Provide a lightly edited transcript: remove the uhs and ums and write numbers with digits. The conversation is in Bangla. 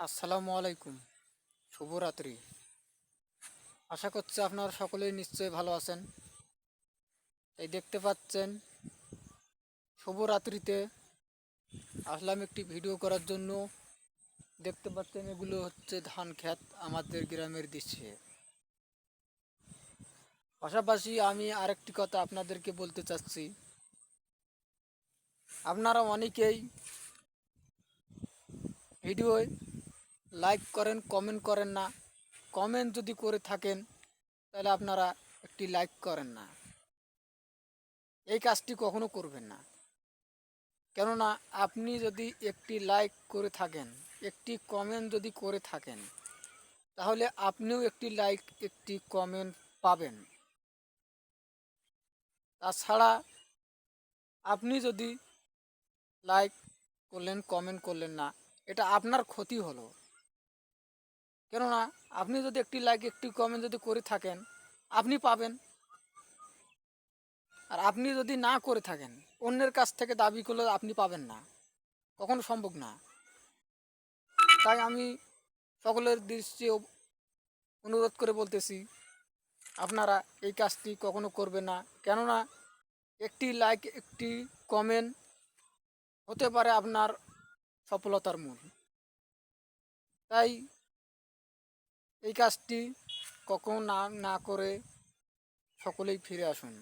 আসসালামু আলাইকুম। শুভরাত্রি। আশা করছি আপনারা সকলেই নিশ্চয়ই ভালো আছেন। এই দেখতে পাচ্ছেন শুভরাত্রিতে আসলাম একটি ভিডিও করার জন্য। দেখতে পাচ্ছেন এগুলো হচ্ছে ধান ক্ষেত আমাদের গ্রামের দৃশ্যে। পাশাপাশি আমি আরেকটি কথা আপনাদেরকে বলতে চাচ্ছি, আপনারা অনেকেই ভিডিওয় লাইক করেন, কমেন্ট করেন না। কমেন্ট যদি করে থাকেন তাহলে আপনারা একটি লাইক করেন না। এই কাজটি কখনো করবেন না। কেননা আপনি যদি একটি লাইক করে থাকেন, একটি কমেন্ট যদি করে থাকেন, তাহলে আপনিও একটি লাইক, একটি কমেন্ট পাবেন। তাছাড়া আপনি যদি লাইক করলেন, কমেন্ট করলেন না, এটা আপনার ক্ষতি হলো। কেননা আপনি যদি একটি লাইক, একটি কমেন্ট যদি করে থাকেন, আপনি পাবেন। আর আপনি যদি না করে থাকেন, অন্যের কাছ থেকে দাবি করলে আপনি পাবেন না, কখনো সম্ভব না। তাই আমি সকলের দৃষ্টি অনুরোধ করে বলতেছি, আপনারা এই কাজটি কখনো করবেন না। কেননা একটি লাইক, একটি কমেন্ট হতে পারে আপনার সফলতার মূল। তাই এই কাজটি কখনো না করে সকলেই ফিরে আসুন।